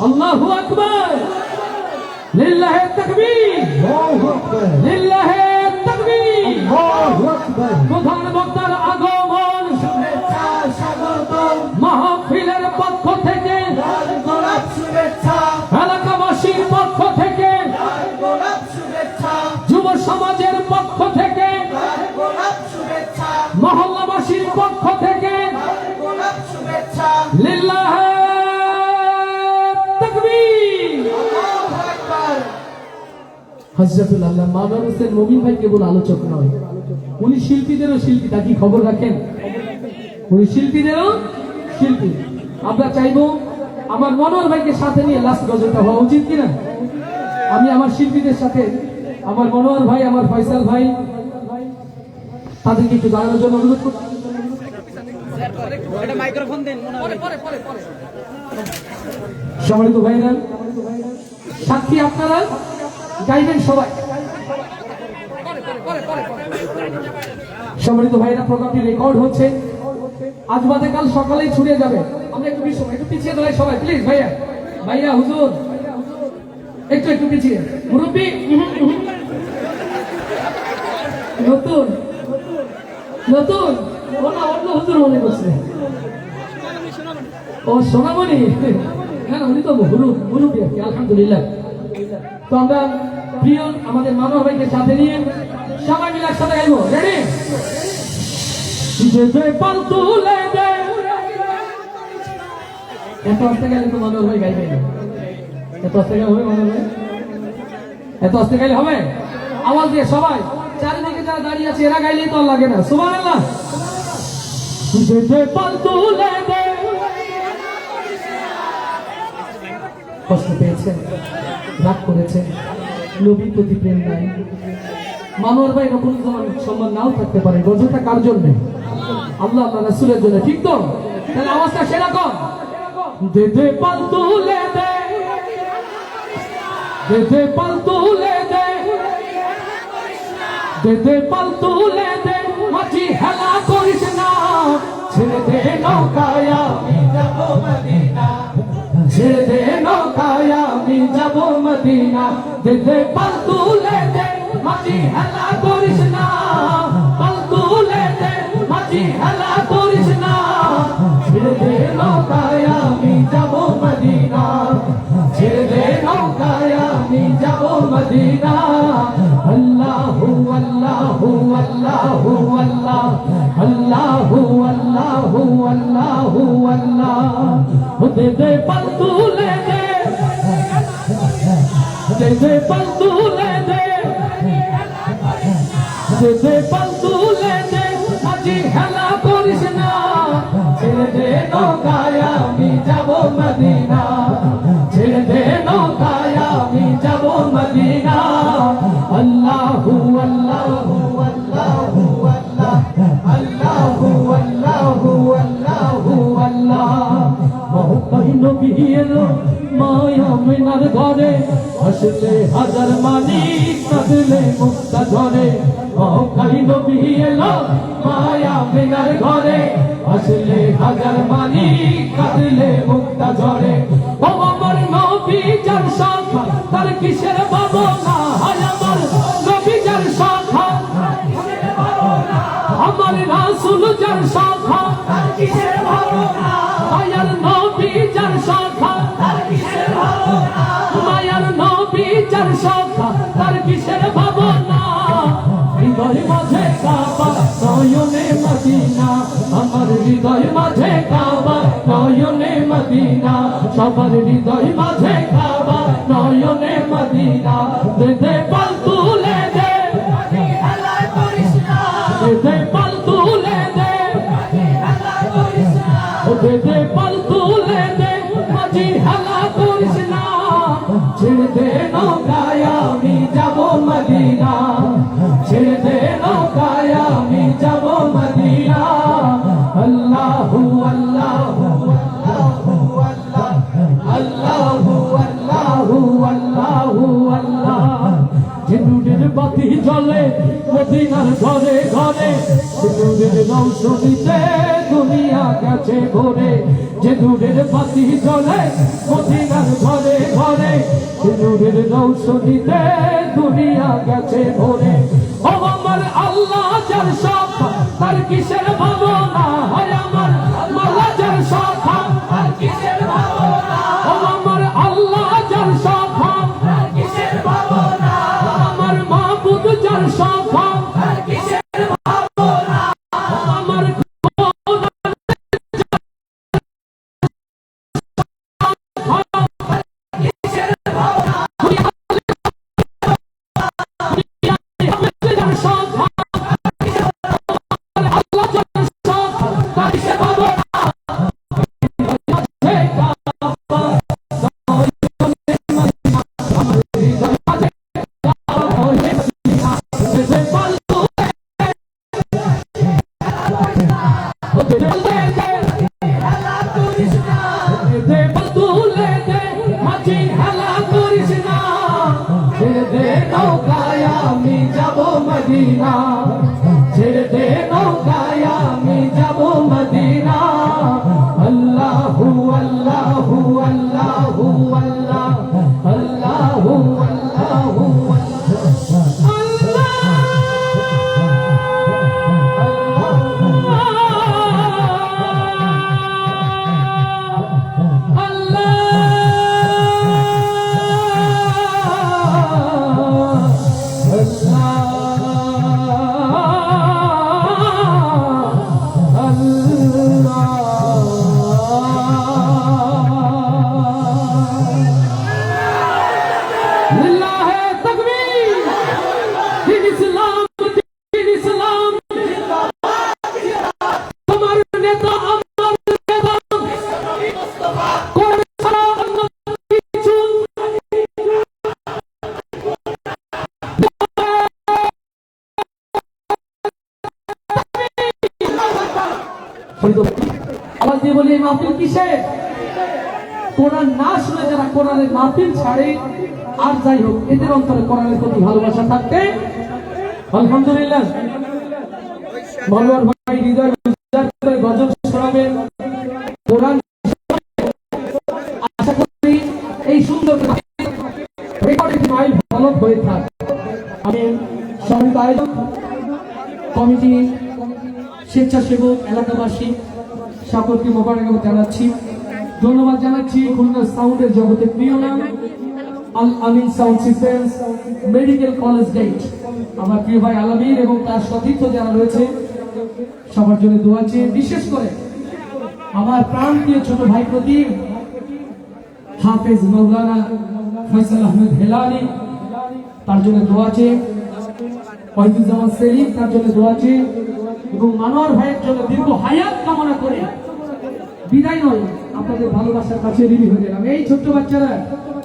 আল্লাহু আকবার লিল্লাহি তাকবীর আল্লাহু আকবার লিল্লাহি তাকবীর আল্লাহু আকবার প্রধান বক্তার আগমন শুভেচ্ছা স্বাগতম মাহফিলের পক্ষ থেকে লাল গোলাপ শুভেচ্ছা এলাকাবাসীর পক্ষ থেকে লাল গোলাপ শুভেচ্ছা যুব সমাজের পক্ষ থেকে লাল গোলাপ শুভেচ্ছা মহল্লাবাসীর পক্ষ থেকে লাল গোলাপ শুভেচ্ছা লিল্লাহি তাকবীর আল্লাহু আকবার হযরতুল আল্লাহ মাওলানা হোসেন মুমিন ভাই কেবল আলোচক নয়, উনি শিল্পীদেরও শিল্পী। তা কি খবর রাখেন? উনি শিল্পীদেরও শিল্পী। আমরা চাইবো আমার মনোহর ভাইকে সাথে নিয়ে লাস্ট গজলটা হওয়া উচিত কিনা? আমি আমার শিল্পীদের সাথে আমার মনোহর ভাই, আমার ফয়সাল ভাই, তাদেরকে একটু দাঁড়ানোর জন্য অনুরোধ করছি। সম্মানিত ভাইরা, সাক্ষী আপনারা গাইবেন সবাই। সম্মানিত ভাইরা, প্রোগ্রামটি রেকর্ড হচ্ছে, আজ বাদে কাল সকালেই ছড়িয়ে যাবে। আমরা একটু পিছিয়ে দাঁড়াই সবাই, প্লিজ। ভাইয়া ভাইয়া হুজুর একটু পিছিয়ে। মুরব্বী নতুন নতুন অন্য হুজুর মনে করছে। ও সোনামণি, হ্যাঁ উনি তো মুরব্বী আর কি, আলহামদুলিল্লাহ। তো আমরা প্রিয় আমাদের মানব ভাইকে সাথে নিয়ে সবাই মিলে একসাথে গাইবো। রেডি? এত আস্তে গাইলে তো মানব ভাই গাইবে না। এত আস্তে গাইলে হবে মানব ভাই? এত আস্তে গাইলে হবে? আওয়াজ দিয়ে সবাই, চারিদিকে যারা দাঁড়িয়ে আছে এরা গাইলেই তো লাগে না। সুবহানাল্লাহ। কষ্ট পেয়েছেন, রাগ করেছেন, নবীর প্রতি প্রেম নাই। মানোয়ার ভাই এরকম সম্মান নাও থাকতে পারে, গজলটা কার জন্য? আল্লাহ আল্লাহ রাসূলের জন্য, ঠিক তো? তাহলে আওয়াজটা সেরকম। দে দে পাল তুলে দে, দে দে পাল তুলে দে, দে দে পাল তুলে দে, মাঝি হেলা করিস না, ছেড়ে দে নৌকায় আমি যাব মদিনা, ছেড়ে দে নৌকায় আমি যাব মদিনা, দে দে পাল তুলে দে, মাঝি হেলা করিস না, পাল তুলে দে, মাঝি হেলা করিস না, ছেড়ে দে নৌকায় আমি যাব মদিনা, ছেড়ে দে নৌকায় আমি যাব মদিনা। আল্লাহু আল্লাহু আল্লাহু আল্লাহ, আল্লাহু আল্লাহু আল্লাহু আল্লাহ। দে দে পাল তুলে দে, দে দে পাল তুলে দে, দে দে পাল তুলে দে, মাঝি হেলা করিস না, ছেড়ে দে নৌকায় আমি যাব মদিনা, ছেড়ে দে নৌকায় আমি যাব মদিনা। আল্লাহু আল্লাহু আল্লাহু আল্লাহ, আল্লাহু আল্লাহু আল্লাহু আল্লাহ। মহকাই নবী এলো মায়া মিনার ঘরে, আসলে হাজার মানি কাঁদলে মুক্তা ঝরে। মহকাই নবী এলো মায়া মিনার ঘরে, আসলে হাজার মানি কাঁদলে মুক্তা ঝরে। ও আমার নবী যার শাখা, তার কিসের ভাবনা, হায় আমার নবী যার শাখা, আমার রাসূল যার শাখা, তার কিসের ভাবনা, মায়ার নবী যার শাখা, তার কিসের ভাবনা, মায়ার নবী যার শাখা, তার কিসের ভাবনা। হৃদয় মাঝে কাবা, নয়নে মদিনা, আমার হৃদয় মাঝে কাবা, নয়নে মদিনা, সবার হৃদয় মাঝে কাবা, নয়নে মদিনা। দে দে পাল তুলে দে, হেলা করিস না, দে দে পাল তুলে দে, হেলা করিস না, দে দে পাল তুলে দে, মাঝি হেলা করিস না, ছেড়ে দে নৌকায় আমি যাব মদিনা, ছেড়ে দে নৌকায় আমি যাব মদিনা। আল্লাহু আল্লাহু আল্লাহু আল্লাহ, আল্লাহু আল্লাহু আল্লাহু আল্লাহ। যে নূরের বাতি জ্বলে মদিনার ঘরে ঘরে, নূরের রৌশনীতে দুনিয়া গেছে ভরে, যে নূরের বাতি জ্বলে মদিনার ঘরে ঘরে, যে নূরের রৌশনীতে দুনিয়া গেছে ভরে। ও আমার আল্লাহ যার সব তার কিসের ভাবনা, হয় আমার মাওলা যার সব তার কিসের ভাবনা, ও আমার আল্লাহ যার সব তার কিসের ভাবনা, আমার মাবুদ যার সব তার কিসের ভাবনা, আমার আমি যাব মদিনা, ছেড়ে দে নৌকায় আমি যাব মদিনা। আল্লাহু আল্লাহু আল্লাহু আল্লাহ আল্লাহু আল্লাহু আওয়াজ দিয়ে বলি, এই মাহফিল কিসের? কোরআন না শুনে যারা কোরআনের মাহফিল ছাড়ে, আর যাই হোক এদের অন্তরে কোরআনের প্রতি ভালোবাসা থাকতে আলহামদুলিল্লাহ। মনোয়ার ভাই হৃদয় গজল শোনাবেন কোরআন। আশা করি এই সুন্দর রেকর্ডিং মাইল ভালো হয়ে থাক। আমি সম্মানিত আয়োজক কমিটি, স্বেচ্ছাসেবক, এলাকাবাসী সকলকে মোবারকবাদ জানাচ্ছি, ধন্যবাদ জানাচ্ছি। খুলনা সাউন্ডের জগতে প্রিয় নাম Al Amin sound systems, medical college gate, আমার প্রিয় ভাই আলামির এবং তার সতীর্থ যারা রয়েছে সবার জন্য দোয়া চেয়ে, বিশেষ করে আমার প্রাণপ্রিয় ছোট ভাই প্রদীপ, হাফেজ মৌলানা ফয়সাল আহমেদ হেলালি তার জন্য দোয়া চেয়ে, ওয়াহিদুজ্জামান সেলিম তার জন্য দোয়া চেয়ে এবং মানোয়ার ভাইয়ের জন্য দীর্ঘ হায়াত কামনা করে বিদায় নয়, আপনাদের ভালোবাসার কাছে ঋণী হয়ে গেলাম। এই ছোট্ট বাচ্চারা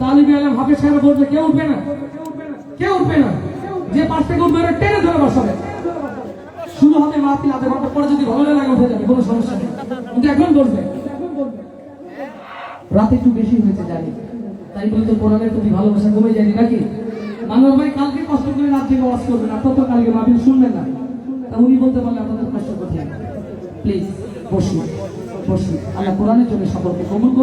তালিবে আলম হাফেজ সাহেব বলছে কেউ উঠবে না, কেউ উঠবে না, যে পাশ থেকে উঠবে ওরা টেনে ধরে বসাবে। শুরু হবে মাহফিল আধা ঘন্টা পরে, যদি ভালো লাগে উঠে যাবে, কোনো সমস্যা নেই, কিন্তু এখন বলবে। রাতে একটু বেশি হয়েছে জানি, তাই বলে তো কোরআনের প্রতি ভালোবাসা কমে যায়নি নাকি? মানোয়ার ভাই কালকে কষ্ট করে রাত থেকে ওয়াজ করবেন, আপনার তো কালকে মাহফিল শুনবেন না, তা উনি বলতে পারলে আপনাদের কষ্ট করতে। প্লিজ বসুন বসুন, আল্লাহ কোরআনের জন্য সকলকে কবুল করুন।